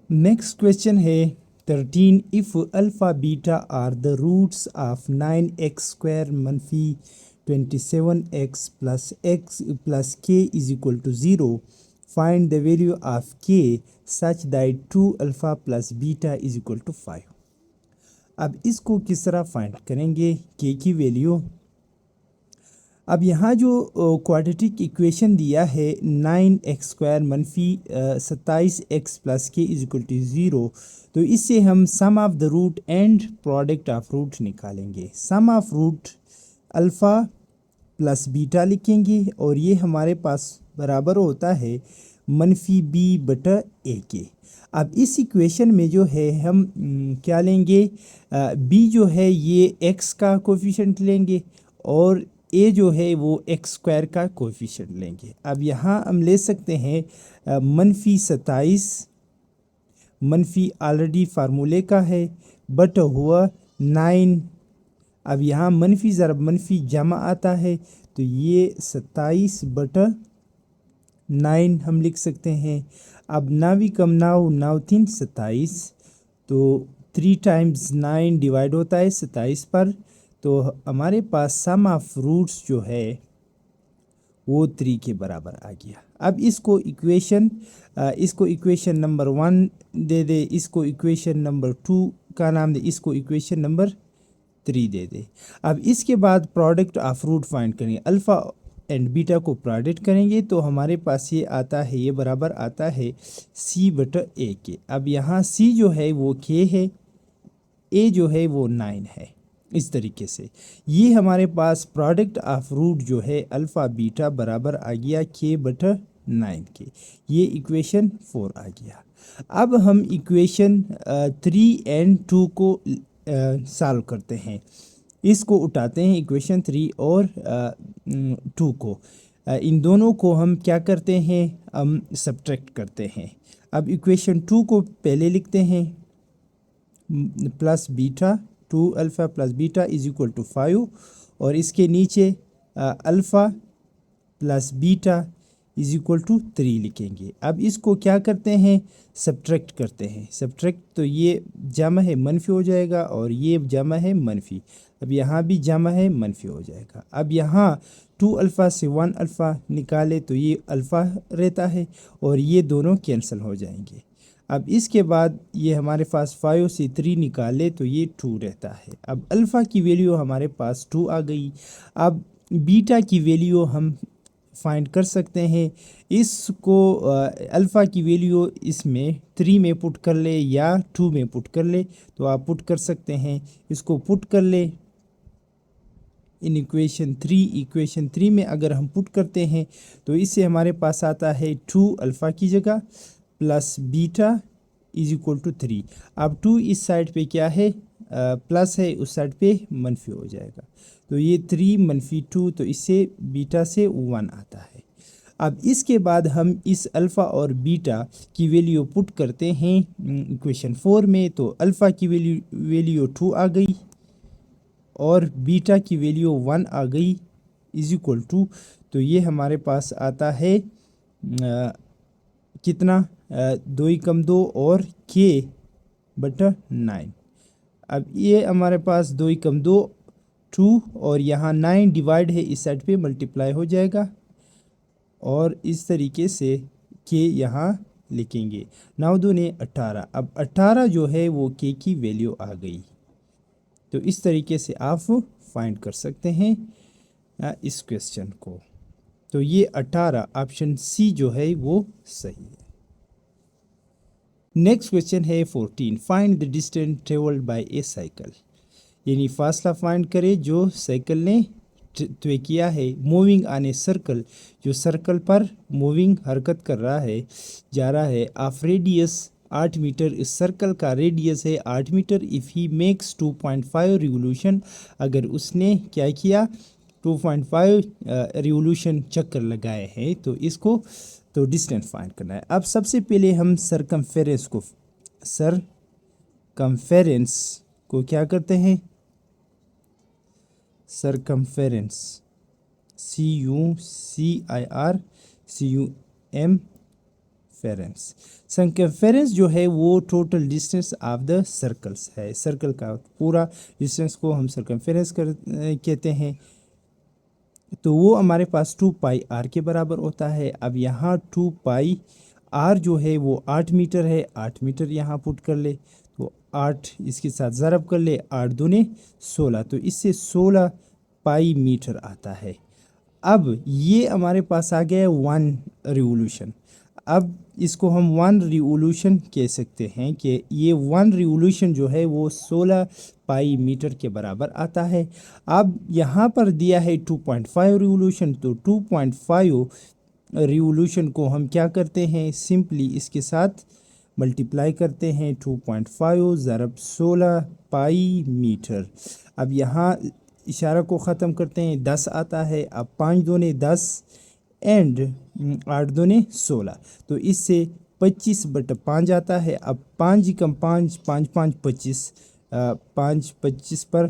Next question है 13, if alpha beta are the roots of 9x² मनफी 27x plus k is equal to 0, find the value of k such that 2 alpha plus beta is equal to 5। अब इसको किस तरह find करेंगे k की value. अब यहाँ जो क्वाड्रेटिक इक्वेशन दिया है 9x² मनफी 27x प्लस के इज इक्वल टू 0, तो इससे हम sum of the root and product of root निकालेंगे। Sum of root alpha plus beta लिखेंगे और ये हमारे पास बराबर होता है मनफी b बटा a के। अब इस इक्वेशन में जो है हम क्या लेंगे, b जो है ये x का कोफिशिएंट लेंगे और a जो है वो x² का कोफिशिएंट लेंगे। अब यहाँ हम ले सकते हैं मनफी 27 मनफी ऑलरेडी फार्मूले का है बट हुआ 9। अब यहाँ मनफी ज़रब मनफी जमा आता है तो ये 27 बटा 9 हम लिख सकते हैं। अब 9 कम 9 9 3 27, तो 3 टाइम्स 9 डिवाइड होता है 27 पर, तो हमारे पास सम ऑफ रूट्स जो है वो 3 के बराबर आ गया। अब इसको इक्वेशन नंबर 1 दे दे, इसको इक्वेशन नंबर 2 का नाम दे, इसको इक्वेशन नंबर 3 दे दे। अब इसके बाद प्रोडक्ट ऑफ रूट फाइंड करेंगे, अल्फ़ा एंड बीटा को प्रोडक्ट करेंगे तो हमारे पास ये आता है, ये बराबर आता है c बटा a के। अब यहाँ c जो है वो k है, a जो है वो 9 है। इस तरीके से ये हमारे पास प्रोडक्ट ऑफ रूट जो है अल्फ़ा बीटा बराबर आ गया k बटा 9 के। ये इक्वेशन 4 आ गया। अब हम इक्वेशन 3 एंड 2 को सॉल्व करते हैं, इसको उठाते हैं इक्वेशन 3 और 2 को। इन दोनों को हम क्या करते हैं, हम सब्ट्रैक्ट करते हैं। अब इक्वेशन 2 को पहले लिखते हैं, plus beta 2 alpha plus beta is equal to 5, और इसके नीचे alpha plus beta is equal to 3 लिखेंगे। अब इसको क्या करते हैं, सब्ट्रैक्ट करते हैं। सब्ट्रैक्ट तो ये जमा है मनफी हो जाएगा और ये जमा है मनफी, अब यहाँ भी जमा है मनफी हो जाएगा। अब यहाँ 2 अल्फ़ा से 1 अल्फ़ा निकाले तो ये अल्फ़ा रहता है और ये दोनों कैंसिल हो जाएंगे। अब इसके बाद ये हमारे पास 5 से 3 निकाले तो ये 2 रहता है। अब अल्फ़ा की वैल्यू हमारे पास 2 आ गई। अब बीटा की वैल्यू हम फाइंड कर सकते हैं। इसको अल्फ़ा की वैल्यू इसमें 3 में पुट कर ले या 2 में पुट कर ले, तो आप पुट कर सकते हैं। इसको पुट कर ले इन इक्वेशन 3 में अगर हम पुट करते हैं तो इससे हमारे पास आता है 2 अल्फ़ा की जगह plus beta is equal to 3। अब 2 इस साइड पे क्या है, प्लस है, उस साइड पे मनफी हो जाएगा, तो ये 3 मनफी 2, तो इससे बीटा से 1 आता है। अब इसके बाद हम इस अल्फ़ा और बीटा की वैल्यू पुट करते हैं इक्वेशन 4 में, तो अल्फ़ा की वैल्यू 2 आ गई और बीटा की वैल्यू 1 आ गई इज इक्वल टू, तो ये हमारे पास आता है कितना, 2 कम 2 और k बटा 9। अब ये हमारे पास 2 कम 2 2 और यहाँ 9 डिवाइड है, इस साइड पे मल्टीप्लाई हो जाएगा और इस तरीके से k यहाँ लिखेंगे। 9 दूने 18, अब 18 जो है वो k की वैल्यू आ गई। तो इस तरीके से आप फाइंड कर सकते हैं इस क्वेश्चन को। तो ये 18 ऑप्शन सी जो है वो सही है। नेक्स्ट क्वेश्चन है 14, find the distance travelled by A cycle, यानी फासला फाइंड करें जो साइकिल ने तय किया है। मूविंग ऑन ए सर्कल, जो सर्कल पर मूविंग हरकत कर रहा है, जा रहा है, ऑफ रेडियस 8 मीटर, इस सर्कल का रेडियस है 8 metre. If he makes 2.5 revolution, अगर उसने क्या किया 2.5 रिवोल्यूशन चक्कर लगाए हैं, तो इसको तो डिस्टेंस फाइंड करना है। अब सबसे पहले हम सरकमफेरेंस को क्या करते हैं, सरकमफेरेंस CUCIR सर्कमफेरेंस। सर्कमफेरेंस जो है वो total distance of the circles है, सर्कल का पूरा डिस्टेंस को हम सर्कमफेरेंस कहते हैं। तो वो हमारे पास 2 पाई आर के बराबर होता है। अब यहाँ 2 पाई आर जो है वो 8 मीटर है, 8 मीटर यहाँ पुट कर ले, तो 8 इसके साथ ज़रब कर ले, 8 दूने 16, तो इससे 16 पाई मीटर आता है। अब ये हमारे पास आ गया 1 रिवोल्यूशन। अब इसको हम 1 रिवोल्यूशन कह सकते हैं कि ये 1 रिवोल्यूशन जो है वो 16 पाई मीटर के बराबर आता है। अब यहाँ पर दिया है 2.5 रिवोल्यूशन, तो 2.5 रिवोल्यूशन को हम क्या करते हैं, सिंपली इसके साथ मल्टीप्लाई करते हैं, 2.5 ज़रब 16 पाई मीटर। अब यहाँ इशारा को ख़त्म करते हैं, 10 आता है। अब 5 दूने 10 एंड 8 दूने 16, तो इससे 25/5 आता है। अब 5 कम 5, 5 5 25, 5 25 पर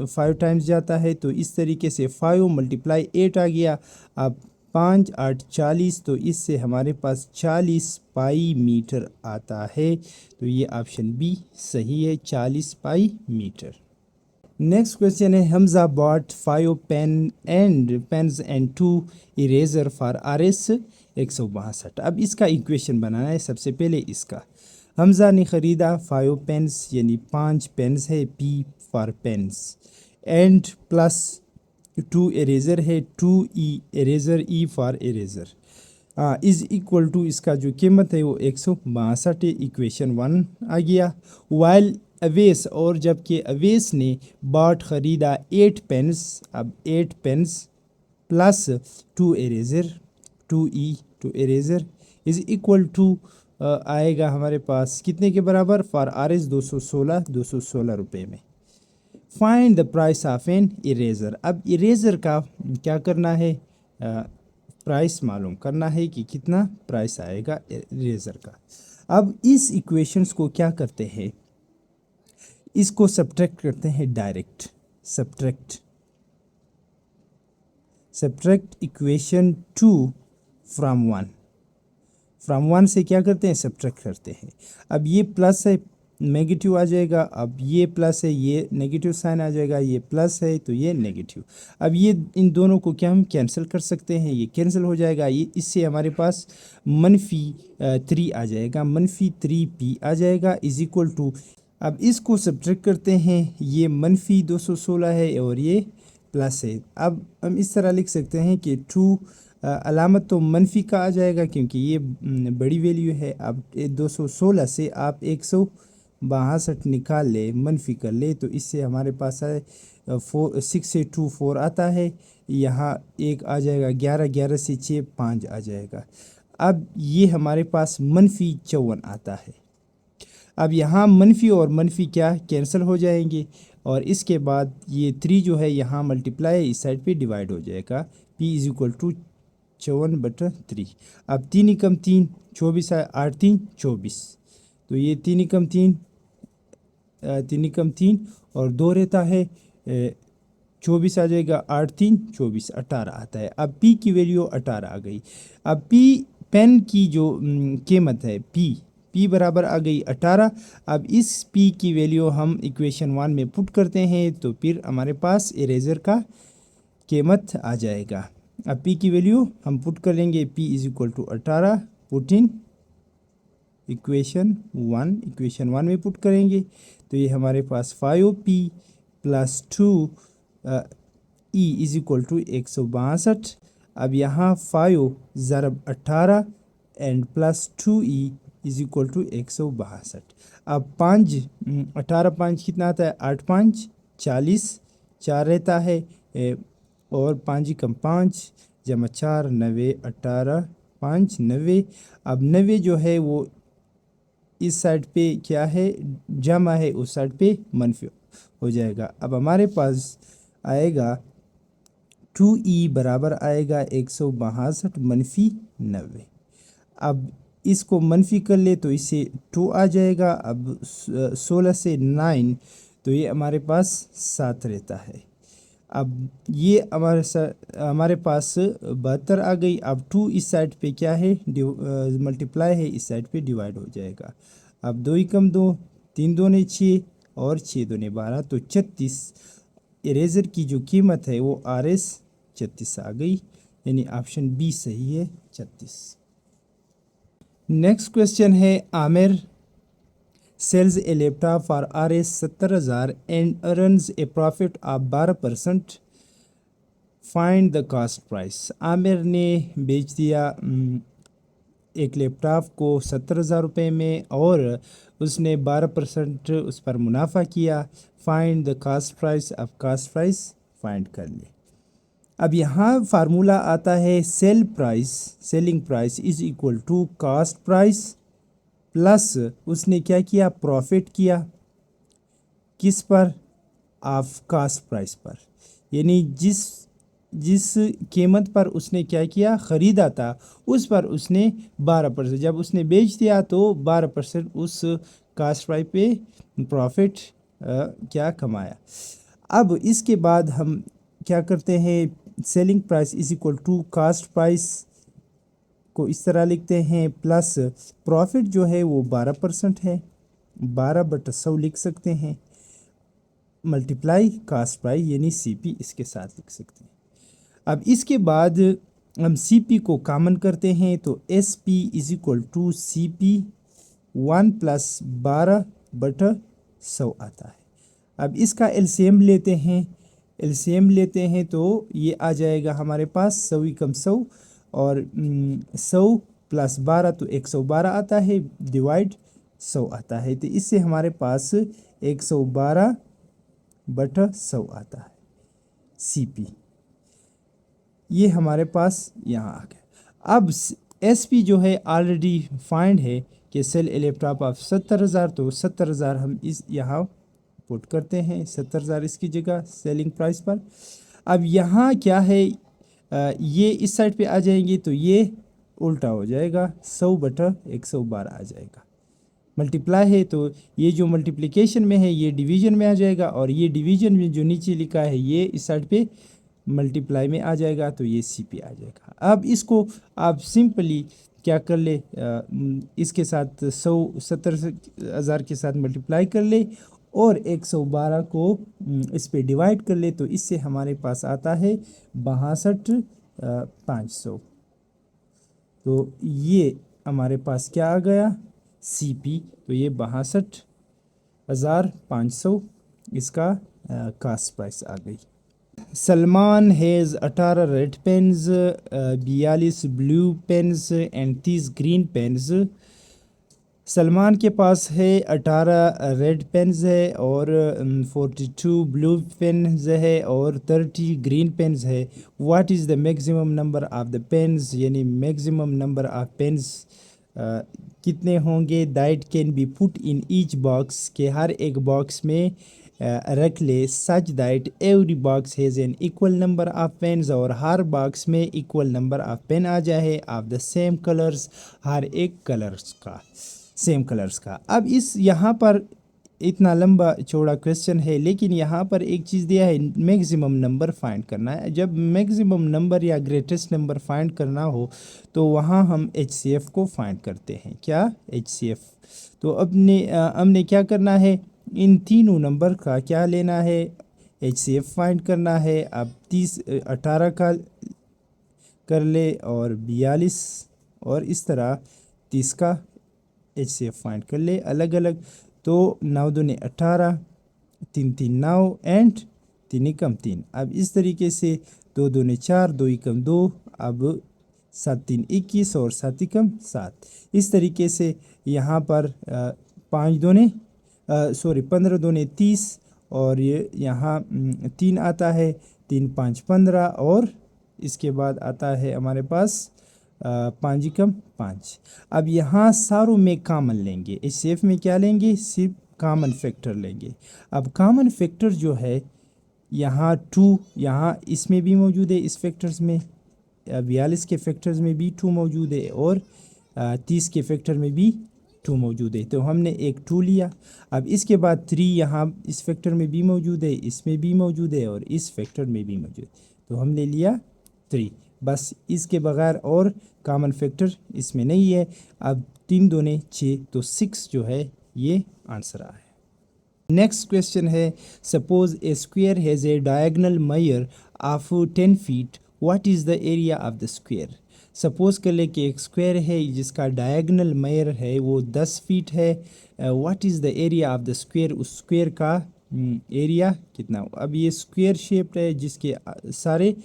5 टाइम्स जाता है, तो इस तरीके से 5 × 8 आ गया। अब 5 8 40, तो इससे हमारे पास 40 पाई मीटर आता है। तो ये ऑप्शन बी सही है, 40 पाई मीटर। नेक्स्ट क्वेश्चन है, Hamza bought 5 pens and 2 eraser for RS 162। अब इसका इक्वेशन बनाना है। सबसे पहले इसका हमजा ने ख़रीदा 5 पेन्स यानी 5 पेन्स है, P for pens, and plus 2 eraser है, 2E eraser, E for eraser, is equal to इसका जो कीमत है वो 162 है। इक्वेशन 1 आ गया। वाइल अवेस, और जबकि अवेस ने बाट ख़रीदा 8 पेन्स, अब 8 pens plus 2 eraser, 2E 2 eraser is equal to आएगा हमारे पास कितने के बराबर, फॉर RS 216 रुपये में। Find the price of an eraser. अब इरेज़र का क्या करना है, प्राइस मालूम करना है कि कितना प्राइस आएगा इरेज़र का। अब इस इक्वेशंस को क्या करते हैं, इसको सब्ट्रैक्ट करते हैं direct. Subtract equation 2 from 1, from 1 से क्या करते हैं, सब्ट्रैक्ट करते हैं। अब ये प्लस है, नेगेटिव आ जाएगा। अब ये प्लस है, ये नेगेटिव साइन आ जाएगा। ये प्लस है तो ये नेगेटिव। अब ये इन दोनों को क्या हम कैंसिल कर सकते हैं, ये कैंसिल हो जाएगा। ये इससे हमारे पास -3 आ जाएगा, -3P आ जाएगा, इज इक्वल टू। अब इसको सब्ट्रैक्ट करते हैं, ये -216 है और ये प्लस है। अब हम इस तरह लिख सकते हैं कि 2 अलामत तो मनफी का आ जाएगा क्योंकि ये बड़ी वैल्यू है। अब 216 से आप 162 निकाल ले, मनफी कर ले, तो इससे हमारे पास है 6 से 2 4 आता है। यहाँ 1 आ जाएगा, 11 11 से 6 5 आ जाएगा। अब ये हमारे पास -54 आता है। अब यहाँ मनफी और मनफी क्या कैंसिल हो जाएंगे, और इसके बाद ये 3 जो है यहाँ मल्टीप्लाई इस साइड पे डिवाइड हो जाएगा। P is equal to 54/3। अब 3 एकम 3 24 है, 8 3 24, तो ये 3 एकम 3 और 2 रहता है 24 आ जाएगा, 8 3 24 18 आता है। अब P की वैल्यू 18 आ गई। अब P पेन की जो कीमत है P बराबर आ गई 18। अब इस P की वैल्यू हम इक्वेशन 1 में पुट करते हैं, तो फिर हमारे पास इरेज़र का कीमत आ जाएगा। अब P की वैल्यू हम पुट कर लेंगे, P is equal to 18, put in equation 1 में पुट करेंगे, तो ये हमारे पास 5P plus 2E is equal to 162। अब यहाँ 5 ज़रब 18 and plus 2E is equal to 162। अब 5 18 5 कितना आता है, 8 5 40, 4 रहता है, और 5 कम 5 जमा 4 90, 18 5 90। अब 90 जो है वो इस साइड पे क्या है, जमा है, उस साइड पे मनफी हो जाएगा। अब हमारे पास आएगा 2E बराबर आएगा 162 - 90। अब इसको मनफी कर ले तो इससे 2 आ जाएगा। अब 16 से 9, तो ये हमारे पास 7 रहता है। अब ये हमारे पास 72 आ गई। अब 2 इस साइड पे क्या है, मल्टीप्लाई है, इस साइड पे डिवाइड हो जाएगा। अब 2 एकम 2, 3 दूने 6 और 6 दूने 12, तो 36। इरेज़र की जो कीमत है वो RS 36 आ गई, यानी ऑप्शन बी सही है, 36। नेक्स्ट क्वेश्चन है, Aamir sells a laptop for RS 70,000 and earns a profit of 12%. Find the cost price. Aamir ने बेच दिया एक लैपटॉप को 70,000 रुपये में और उसने 12% उस पर मुनाफा किया। Find the cost price. अब कास्ट प्राइस फाइंड कर ले। अब यहाँ फार्मूला आता है selling price is equal to cost price plus उसने क्या किया, प्रॉफिट किया किस पर, ऑफ कास्ट प्राइस पर, यानी जिस कीमत पर उसने क्या किया, ख़रीदा था, उस पर उसने 12%, जब उसने बेच दिया तो 12% उस कास्ट प्राइस पे प्रॉफिट क्या कमाया। अब इसके बाद हम क्या करते हैं, selling price is equal to cost price को इस तरह लिखते हैं, प्लस प्रॉफिट जो है वो 12% है, 12/100 लिख सकते हैं, मल्टीप्लाई कास्ट प्राइस यानी CP इसके साथ लिख सकते हैं। अब इसके बाद हम CP को कॉमन करते हैं तो SP is equal to CP 1 + 12/100 आता है। अब इसका LCM लेते हैं तो ये आ जाएगा हमारे पास 100 एकम 100 और 100 + 12 तो 112 आता है, डिवाइड 100 आता है, तो इससे हमारे पास 112/100 आता है CP। ये हमारे पास यहाँ आ गया। अब SP जो है ऑलरेडी फाइंड है कि सेल ए लैपटॉप ऑफ 70,000, तो 70,000 हम इस यहाँ पुट करते हैं, 70,000 इसकी जगह सेलिंग प्राइस पर। अब यहाँ क्या है, ये इस साइड पे आ जाएंगे तो ये उल्टा हो जाएगा, 100/112 आ जाएगा। मल्टीप्लाई है तो ये जो मल्टीप्लिकेशन में है ये डिवीजन में आ जाएगा, और ये डिवीजन में जो नीचे लिखा है ये इस साइड पे मल्टीप्लाई में आ जाएगा, तो ये CP आ जाएगा। अब इसको आप सिंपली क्या कर ले, इसके साथ 70,000 के साथ मल्टीप्लाई कर ले और 112 को इस पे डिवाइड कर ले, तो इससे हमारे पास आता है 62,500। तो ये हमारे पास क्या आ गया, CP, तो ये 62,500 इसका कास्ट प्राइस आ गई। Salman has 18 red pens, 42 blue pens and 30 green pens. Salman के पास है 18 रेड पेन्स है और 42 ब्लू पेन्स है और 30 ग्रीन पेन्स है। What is the maximum number of the pens, यानी मैक्सिमम नंबर ऑफ़ पेन्स कितने होंगे। That can be put in each box, के हर एक बॉक्स में रख ले, such that every box has an equal number of pens, और हर बॉक्स में इक्वल नंबर ऑफ पेन आ जाए ऑफ द सेम कलर्स, हर एक कलर्स का सेम कलर्स का। अब इस यहाँ पर इतना लंबा चौड़ा क्वेश्चन है, लेकिन यहाँ पर एक चीज़ दिया है, मैक्सिमम नंबर फाइंड करना है। जब मैक्सिमम नंबर या ग्रेटेस्ट नंबर फाइंड करना हो तो वहाँ हम HCF को फाइंड करते हैं। क्या, HCF। तो हमने क्या करना है, इन तीनों नंबर का क्या लेना है, HCF फाइंड करना है। अब 18 का कर ले और 42 और इस तरह 30 का HCF फाइंड कर ले अलग अलग। तो 9 दूने 18, 3 3 9 एंड 3 एकम 3। अब इस तरीके से 2 दूने 4, 2 एकम 2, अब 7 3 21 और 7 एकम 7। इस तरीके से यहाँ पर 15 दूने 30 और ये यहाँ 3 आता है, 3 5 15 और इसके बाद आता है हमारे पास 5 एकम 5। अब यहाँ सारों में कॉमन लेंगे, इस सेफ में क्या लेंगे, सिर्फ कॉमन फैक्टर लेंगे। अब कॉमन फैक्टर जो है यहाँ 2, यहाँ इसमें भी मौजूद है, इस फैक्टर्स में 42 के फैक्टर्स में भी 2 मौजूद है और 30 के फैक्टर में भी 2 मौजूद है, तो हमने एक 2 लिया। अब इसके बाद 3 यहाँ इस फैक्टर में भी मौजूद है, इसमें भी मौजूद है और इस फैक्टर में भी मौजूद है, तो हमने लिया 3। बस इसके बगैर और कॉमन फैक्टर इसमें नहीं है। अब 3 दूने 6, तो 6 जो है ये आंसर आ है। नेक्स्ट क्वेश्चन है, suppose A square has a diagonal measure of 10 feet, what is the area of the square. Suppose कर ले कि एक स्क्वायर है जिसका डायगोनल मेजर है वो 10 फीट है, what is the area of the square, उस स्क्वायर का एरिया कितना हो। अब ये स्क्वायर शेप्ड है जिसके सारे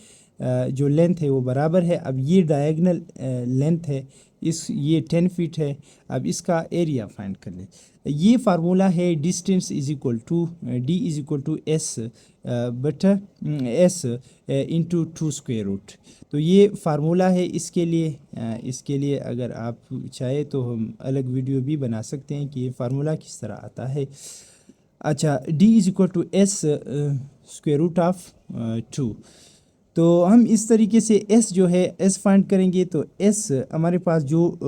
जो लेंथ है वो बराबर है। अब ये डायगोनल लेंथ है, ये 10 फीट है। अब इसका एरिया फाइंड कर लें। ये फार्मूला है distance is equal to D is equal to S बटा एस इंटू 2 स्क्वायर रूट। तो ये फार्मूला है इसके लिए अगर आप चाहे तो हम अलग वीडियो भी बना सकते हैं कि ये फार्मूला किस तरह आता है। अच्छा, D is equal to S square root of 2। तो हम इस तरीके से s जो है s फाइंड करेंगे। तो s हमारे पास जो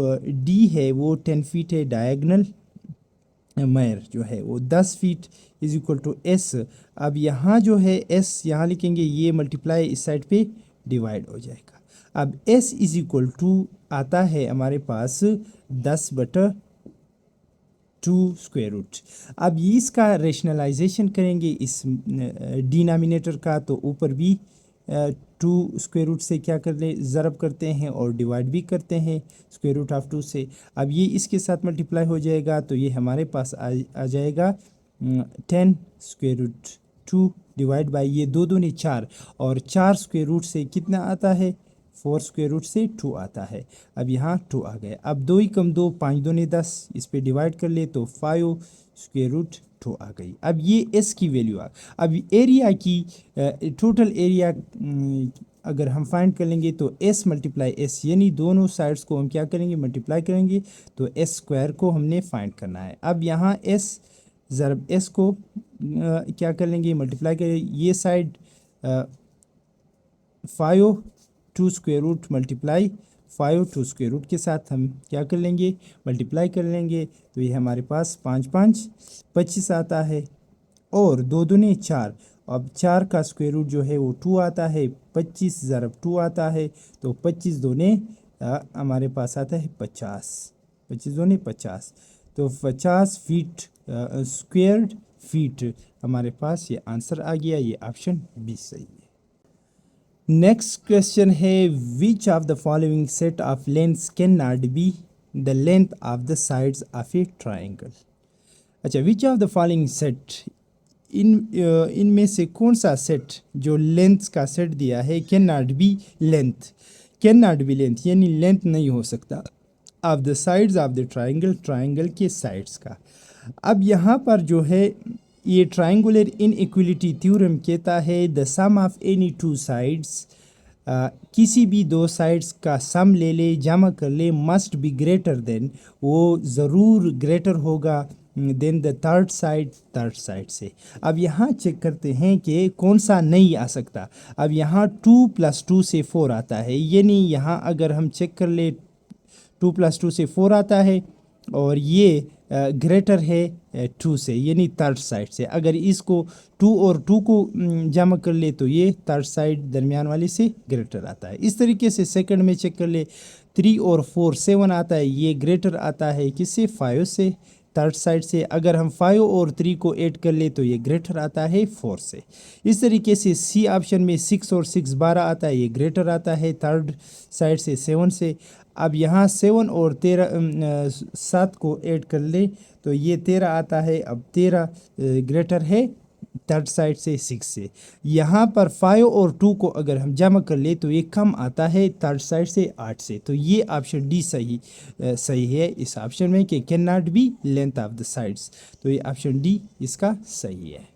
d है वो 10 फीट है, डायगोनल मेजर जो है वो 10 feet is equal to s। अब यहाँ जो है s यहाँ लिखेंगे, ये मल्टीप्लाई इस साइड पे डिवाइड हो जाएगा। अब s इज इक्वल टू आता है हमारे पास 10/2 स्क्वायर रूट। अब इसका रेशनलाइजेशन करेंगे इस डिनोमिनेटर का, तो ऊपर भी 2 स्क्वायर रूट से क्या कर ले, ज़रब करते हैं और डिवाइड भी करते हैं स्क्वायर रूट ऑफ 2 से। अब ये इसके साथ मल्टीप्लाई हो जाएगा, तो ये हमारे पास आ जाएगा 10 स्क्वायर रूट 2 डिवाइड बाई ये 2 दूनी 4, और 4 स्क्वायर रूट से कितना आता है, 4 स्क्वायर रूट से 2 आता है। अब यहाँ 2 आ गए। अब 2 ही कम 2, 5 दूनी 10, इस पे डिवाइड कर ले तो 5 स्क्वायर रूट 2 आ गई। अब ये s की वैल्यू आ। अब एरिया की टोटल एरिया अगर हम फाइंड कर लेंगे तो s मल्टीप्लाई s, यानी दोनों साइड्स को हम क्या करेंगे, मल्टीप्लाई करेंगे, तो s स्क्वायर को हमने फाइंड करना है। अब यहाँ s ज़रब s को क्या कर लेंगे, मल्टीप्लाई करें, ये side 5 2 square root multiply 5 2 square root के साथ हम क्या कर लेंगे, मल्टीप्लाई कर लेंगे, तो ये हमारे पास 5 5 25 आता है, और 2 दूनी 4। अब 4 का स्क्वायर रूट जो है वो 2 आता है, 25 ज़रब 2 आता है, तो 25 दूने हमारे पास आता है 50, 25 दूने 50, तो 50 फीट स्क्वायर्ड फीट हमारे पास ये आंसर आ गया। ये ऑप्शन बी सही है। नेक्स्ट क्वेश्चन है, which of the following set of lengths can not be the length of the sides of a triangle. अच्छा, which of the following set, इनमें से कौन सा सेट जो लेंथ का सेट दिया है can not B length, can not B length यानी लेंथ नहीं हो सकता of the sides of the triangle, triangle के साइड्स का। अब यहाँ पर जो है ये ट्राइंगुलर इनइक्वलिटी थ्योरम कहता है the sum of any 2 sides, किसी भी 2 साइड्स का सम ले ले, जमा कर ले, मस्ट बी ग्रेटर देन, वो ज़रूर ग्रेटर होगा देन द थर्ड साइड से। अब यहाँ चेक करते हैं कि कौन सा नहीं आ सकता। अब यहाँ 2 + 2 से 4 आता है, यानी यहाँ अगर हम चेक कर ले 2 + 2 से 4 आता है, और ये ग्रेटर है 2 से, यानी थर्ड साइड से। अगर इसको 2 और 2 को जमा कर ले तो ये थर्ड साइड दरमियान वाले से ग्रेटर आता है। इस तरीके से सेकंड में चेक कर ले, 3 और 4 7 आता है, ये ग्रेटर आता है किससे, 5 से, थर्ड साइड से। अगर हम 5 और 3 को ऐड कर ले तो ये ग्रेटर आता है 4 से। इस तरीके से सी ऑप्शन में 6 और 6 12 आता है, ये ग्रेटर आता है थर्ड साइड से 7 से। अब यहाँ 7 और 7 को ऐड कर ले तो ये 13 आता है। अब 13 ग्रेटर है थर्ड साइड से 6 से। यहाँ पर 5 और 2 को अगर हम जमा कर ले तो ये कम आता है थर्ड साइड से 8 से। तो ये ऑप्शन डी सही है इस ऑप्शन में कि can not B length of the sides. तो ये ऑप्शन डी इसका सही है।